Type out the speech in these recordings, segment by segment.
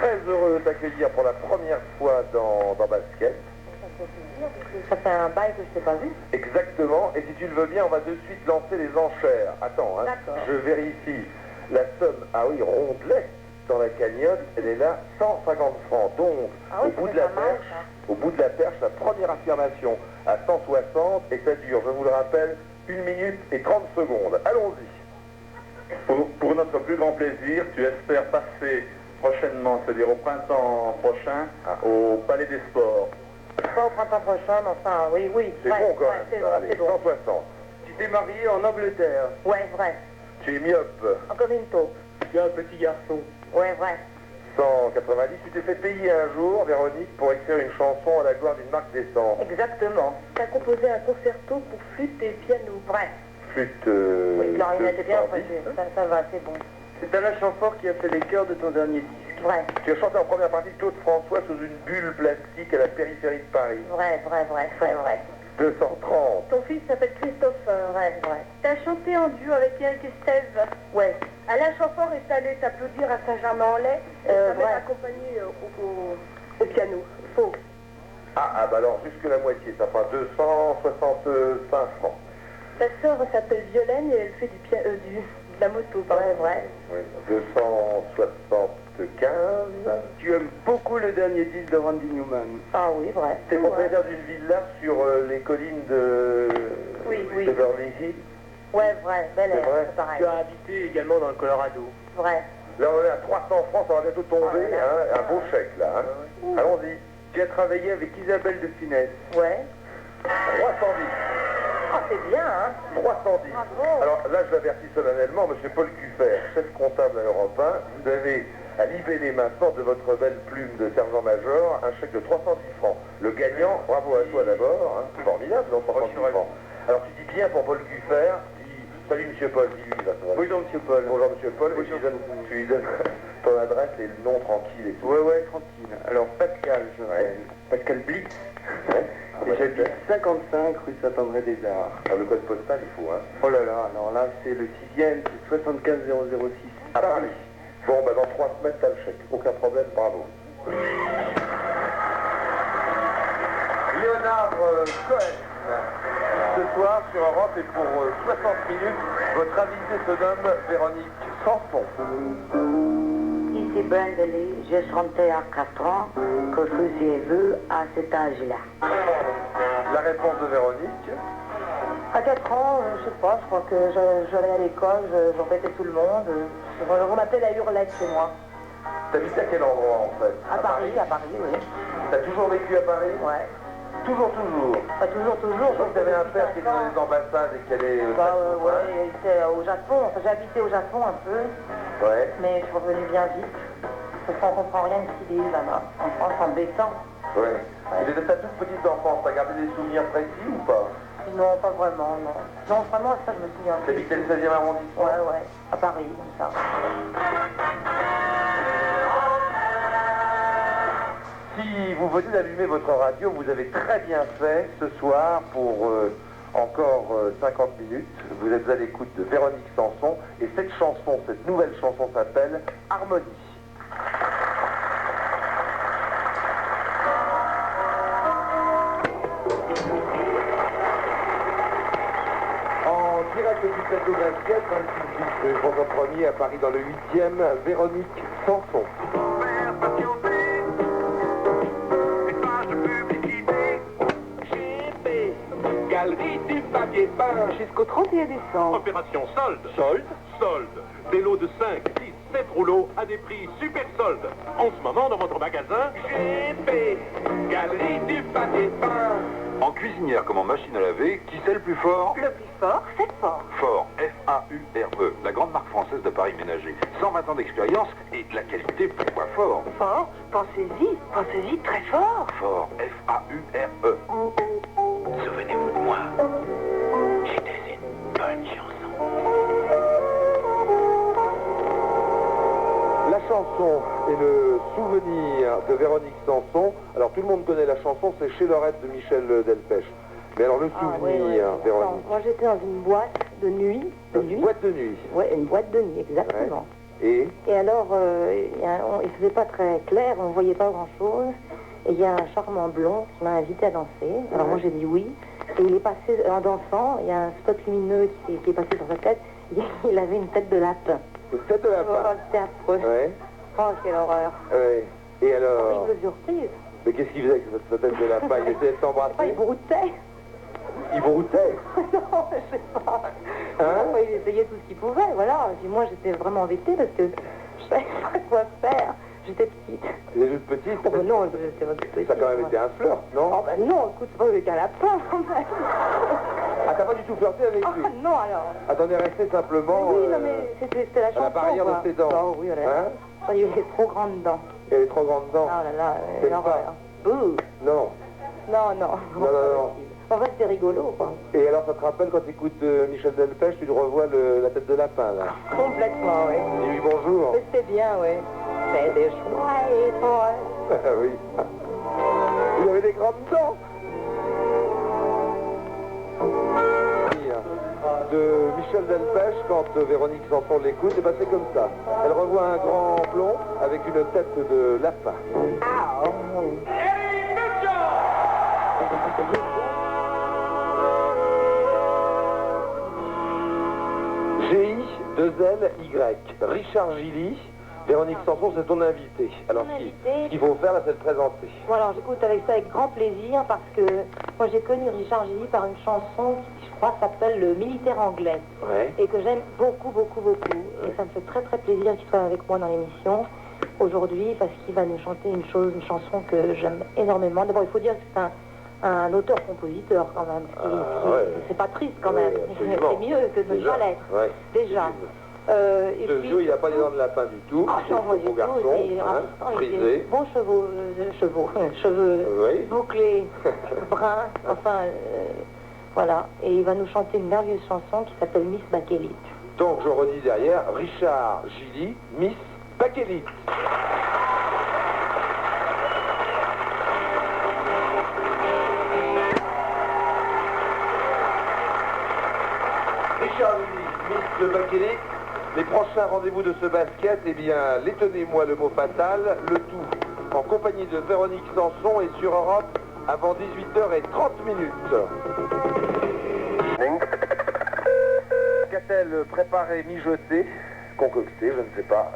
très heureux de t'accueillir pour la première fois dans Basket. Ça fait un bail que je t'ai pas vu. Exactement, et si tu le veux bien, on va de suite lancer les enchères. Attends, hein, je vérifie. La somme, ah oui, rondelette dans la cagnotte, elle est là, 150 francs. Donc, au bout de la perche, la première affirmation à 160, et ça dure, je vous le rappelle, 1 minute et 30 secondes. Allons-y. Pour notre plus grand plaisir, tu espères passer prochainement, c'est-à-dire au printemps prochain, au Palais des Sports. Pas au printemps prochain, mais enfin, oui. C'est bon quand même, ça. Allez, 160. Tu t'es marié en Angleterre. Ouais, vrai. Tu es myope. Encore une taupe. Tu as un petit garçon. Ouais, vrai. 190, tu t'es fait payer un jour, Véronique, pour écrire une chanson à la gloire d'une marque d'essence. Exactement. Tu as composé un concerto pour flûte et piano. Vrai. Flûte, oui, clarinette et bien, ça va, c'est bon. C'est Alain Chamfort qui a fait les chœurs de ton dernier disque. Vrai. Tu as chanté en première partie Claude François sous une bulle plastique à la périphérie de Paris. Vrai. 230. Ton fils s'appelle Christophe, vrai. T'as chanté en duo avec Eric Estève. Ouais. Alain Chamfort est allé t'applaudir à Saint-Germain-en-Laye. Ça m'a accompagné au piano. Faux. Ah, bah alors, jusque la moitié, ça fera 265 francs. Ta sœur s'appelle Violaine et elle fait de la moto. Vrai. Oui, 275. Tu aimes beaucoup le dernier disque de Randy Newman. Ah oui, vrai. T'es propriétaire d'une villa sur les collines de Beverly Hills. Ouais, vrai, bel air, c'est pareil. Tu as habité également dans le Colorado. Vrai. Là, on est à 300 francs, ça va bientôt tomber, un beau chèque, là. Hein. Allons-y. Tu as travaillé avec Isabelle de Funès. Ouais. 310. Ah, c'est bien, hein. 310. Bravo. Alors là, je l'avertis solennellement, monsieur Paul Cuffert, chef comptable à Europe 1, vous avez à libeller maintenant de votre belle plume de sergent-major un chèque de 310 francs. Le gagnant, bravo à toi d'abord, hein. Formidable, non, 310 francs. Alors tu dis bien pour Paul Cuffert, salut monsieur Paul, dis-lui, là, ça va. Bonjour monsieur Paul. Bonjour monsieur Paul, et tu lui donnes ton adresse et le nom tranquille et tout. Ouais, tranquille. Alors Pascal, je m'appelle. Pascal Blitz. Ouais. Et j'habite 55 rue Saint-André-des-Arts. Le code postal, il faut, hein. Oh là là, alors là c'est le 6e, c'est 75006. À Paris. Bon, bah dans 3 semaines, t'as le chèque. Aucun problème, bravo. Léonard Cohen. Ce soir, sur Europe, et pour 60 minutes, votre invité se nomme Véronique Sanson. Ici Brendely, j'ai chanté à 4 ans que je vous ai vu à cet âge-là. La réponse de Véronique. À 4 ans, je sais pas, je crois que j'allais à l'école, j'embêtais tout le monde. On m'appelait la hurlette chez moi. T'habites à quel endroit, en fait? À Paris, oui. T'as toujours vécu à Paris? Ouais. Toujours. Pas toujours. Je crois que t'avais un père qui était dans les ambassades et qui allait... ouais, il était au Japon. Enfin, j'ai habité au Japon un peu. Ouais. Mais je suis revenu bien vite. Parce qu'on comprend rien de ce qu'il est là-bas. En France, embêtant. Ouais. Et de ta toute petite enfance, t'as gardé des souvenirs précis ou pas? Non, pas vraiment, non. Non, vraiment, ça, je me souviens. T'habitais le 16e arrondissement? Ouais. À Paris, comme ça. Si vous venez d'allumer votre radio, vous avez très bien fait ce soir pour encore 50 minutes. Vous êtes à l'écoute de Véronique Sanson et cette chanson, cette nouvelle chanson s'appelle Harmonie. En direct du plateau 27, dans le public François 1er à Paris dans le 8e, Véronique Sanson. Galerie du papier peint Jusqu'au 31 décembre. Opération solde. Solde. Des lots de 5, 6, 7 rouleaux à des prix super soldes. En ce moment, dans votre magasin, GP. Galerie du papier peint. En cuisinière comme en machine à laver, qui c'est le plus fort? Le plus fort, c'est fort. Fort, F-A-U-R-E, la grande marque française d'appareils ménagers. 120 ans d'expérience et de la qualité, pourquoi fort? Fort, pensez-y très fort. Fort, F-A-U-R-E. Souvenez-vous de moi, j'étais une bonne chanson. La chanson et le souvenir de Véronique Sanson. Alors tout le monde connaît la chanson, c'est Chez Lorette de Michel Delpech. Mais alors le souvenir, Véronique. Moi j'étais dans une boîte de nuit. Une boîte de nuit. Ouais, une boîte de nuit, exactement. Et alors, il faisait pas très clair, on voyait pas grand-chose. Et il y a un charmant blond qui m'a invité à danser. Alors moi j'ai dit oui. Et il est passé en dansant, il y a un spot lumineux qui est passé sur sa tête. Il avait une tête de lapin. Une tête de lapin? Oh, c'était affreux. Ouais. Oh, quelle horreur. Ouais. Et alors? Horrible surprise. Mais qu'est-ce qu'il faisait avec sa tête de lapin? Il essayait de s'embrasser? Il broutait. Il broutait? Non, je sais pas. Hein? Il essayait tout ce qu'il pouvait, voilà. Et puis moi j'étais vraiment embêtée parce que je savais pas quoi faire. J'étais petite. Tu étais juste petite? Oh, ben non, j'étais petite. Ça a quand même été un flirt, non? Oh ben non, écoute, c'est pas avec un lapin quand même. Ah, t'as pas du tout flirté avec lui? Ah non, alors. Ah, t'en es resté simplement... Oui, non, mais c'était la chanson, à la barrière de ses dents. Oh, oui, voilà. Hein? Il avait trop grandes dents. Il avait trop grandes dents. Oh là là, C'est l'horreur. Bouh. Non. Non. Non. En fait, c'était rigolo, quoi. Et alors, ça te rappelle quand tu écoutes Michel Delpech, tu te revois la tête de lapin, là? Complètement, oui. Dis-lui bonjour. Mais c'était bien, oui. C'est des chouettes, ouais. Ah oui. Il avait des grandes dents. De Michel Delpech, quand Véronique Sanson l'écoute, c'est passé comme ça. Elle revoit un grand plomb avec une tête de lapin. G-I-2-L-Y. Richard Gilly. Véronique Sanson, c'est ton invité. Alors, ce qu'il faut faire, là, c'est le présenter. Bon, alors, j'écoute avec ça avec grand plaisir parce que moi, j'ai connu Richard Gilly par une chanson qui, je crois, s'appelle Le Militaire Anglais. Ouais. Et que j'aime beaucoup. Et ça me fait très plésir qu'il soit avec moi dans l'émission aujourd'hui parce qu'il va nous chanter une chanson que j'aime énormément. D'abord, il faut dire que c'est un auteur-compositeur quand même. C'est pas triste quand même. C'est mieux que de ne pas l'être. Ouais, déjà. Ce vieux, il n'a pas les dents de lapin du tout. C'est un beau garçon, frisé. Bons cheveux bouclés, bruns, enfin, voilà. Et il va nous chanter une merveilleuse chanson qui s'appelle Miss Bakelite. Donc, je redis derrière, Richard Gilly, Miss Bakelite. Richard Gilly, Miss de Bakelite. Les prochains rendez-vous de ce basket, eh bien, les tenez-moi le mot fatal, le tout en compagnie de Véronique Sanson et sur Europe avant 18h30. Qu'a-t-elle préparé, mijoté, concocté, je ne sais pas,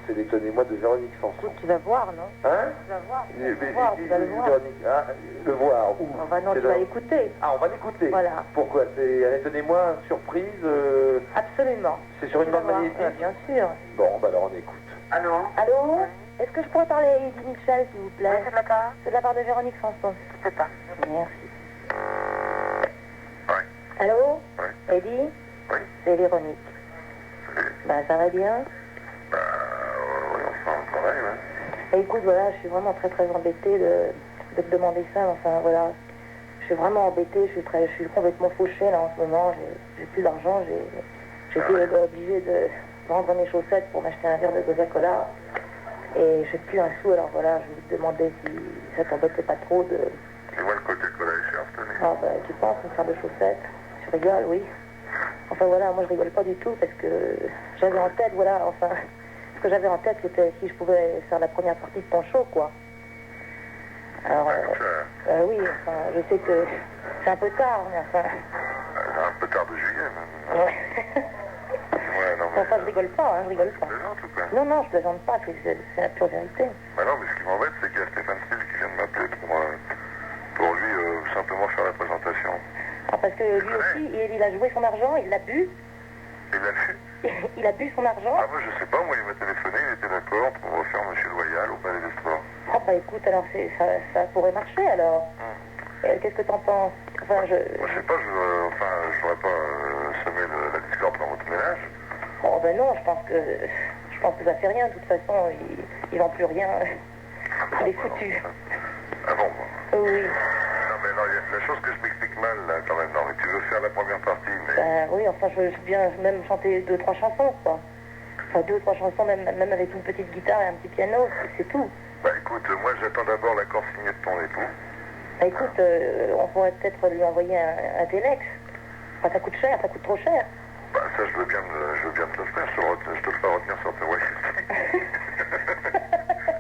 c'est les tenez-moi de Véronique Sanson. Tu vas voir, non? Hein? Tu vas voir, tu vas le voir. Le voir, où? Non, tu vas l'écouter. Ah, on va l'écouter. Voilà. Pourquoi? C'est, tenez-moi, surprise Absolument. C'est sur une bande magnétique? Bien sûr. Bon, bah alors on écoute. Allô? Est-ce que je pourrais parler à Eddie Mitchell, s'il vous plaît? C'est de la part? C'est de la part de Véronique Sanson. Je sais pas. Merci. Oui. Allô? Oui. Eddie? Oui. C'est Véronique. Salut. Ben, ça va bien? Oui, enfin, on travaille, ouais. Écoute, voilà, je suis vraiment très embêtée de te demander ça. Enfin, voilà. Je suis vraiment embêtée, je suis complètement fauchée, là, en ce moment. J'ai plus d'argent, j'ai été obligée de vendre mes chaussettes pour m'acheter un verre de Coca-Cola. Et j'ai plus un sou, alors voilà, je me demandais si ça t'embêtait pas trop de... Tu vois, le Coca-Cola est cher, cette année. Ah, bah, tu penses, une paire de chaussettes? Tu rigoles, oui. Enfin, voilà, moi, je rigole pas du tout, parce que j'avais en tête, voilà, enfin... Ce que j'avais en tête, c'était si je pouvais faire la première partie de ton show, quoi. Alors, oui, enfin, je sais que c'est un peu tard, mais enfin... Un peu tard de juillet, même. Ouais, non, mais... Enfin, je rigole pas, je rigole pas. Tu plaisantes ou quoi? Non, je plaisante pas, c'est la pure vérité. Bah non, mais ce qui m'embête, c'est qu'il y a Stéphane Stills qui vient de m'appeler pour lui simplement faire la présentation. Ah, parce que lui aussi, il a joué son argent, il l'a bu. Il l'a vu? Il a bu son argent. Ah, moi, je sais pas, moi, il m'a téléphoné, il était d'accord pour faire Monsieur Loyal au Palais des Sports. Ah, bah écoute, alors ça pourrait marcher, alors. Qu'est-ce que t'en penses? Enfin, Moi, je sais pas, je voudrais pas semer la discorde dans votre ménage. Oh, ben non, je pense que ça fait rien, de toute façon, il vend plus rien. Il est foutu. Ah bon, Oui. Non, mais non, il y a la chose que je m'explique mal, là, quand même. Non, mais tu veux faire la première partie, mais... Ben oui, enfin, je viens même chanter 2-3 chansons, quoi. Enfin, 2-3 chansons, même avec une petite guitare et un petit piano, c'est tout. Bah écoute, moi j'attends d'abord l'accord signé de ton époux. Bah écoute, on pourrait peut-être lui envoyer un Telex. Enfin, ça coûte cher, ça coûte trop cher. Bah ça je veux bien te le faire, je te le fais retenir sur tes voix.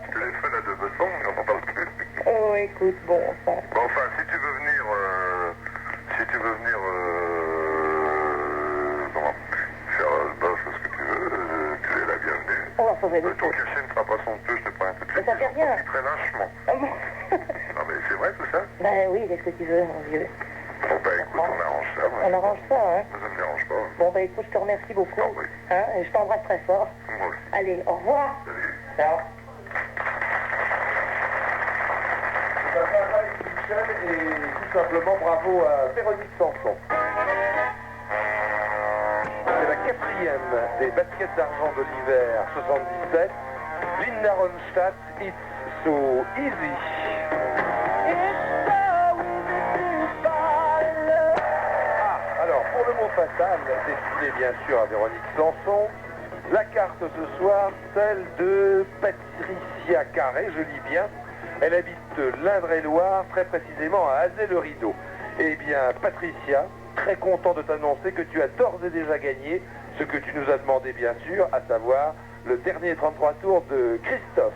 Je téléphone à 2 boutons et on n'en parle plus. Oh écoute, bon, enfin... Bon enfin, si tu veux venir, comment, faire le boss, ce que tu veux, tu es la bienvenue. On va sauver des Ton cachet ne fera pas son peu, je te prends un peu de suite. Ça fait rien. Très lâchement. Ah bon? Non mais c'est vrai tout ça? Ben oui, qu'est-ce que tu veux, mon vieux? Bon bah écoute, on arrange ça. Moi. On arrange ça, hein? Moi, ça me dérange pas. Bon bah écoute, je te remercie beaucoup. Ah oui. Hein, et je t'embrasse très fort. Moi aussi. Allez, au revoir. Salut. Ciao. Et tout simplement bravo à Véronique Sanson. C'est la 4e des baskets d'argent de l'hiver 77. Linda Ronstadt, It's So Easy. Alors, pour le mot fatal, destiné bien sûr à Véronique Sanson, la carte ce soir, celle de Patricia Carré, je lis bien. Elle habite l'Indre-et-Loire, très précisément à Azay-le-Rideau. Eh bien, Patricia, très content de t'annoncer que tu as d'ores et déjà gagné ce que tu nous as demandé bien sûr, à savoir le dernier 33 tours de Christophe.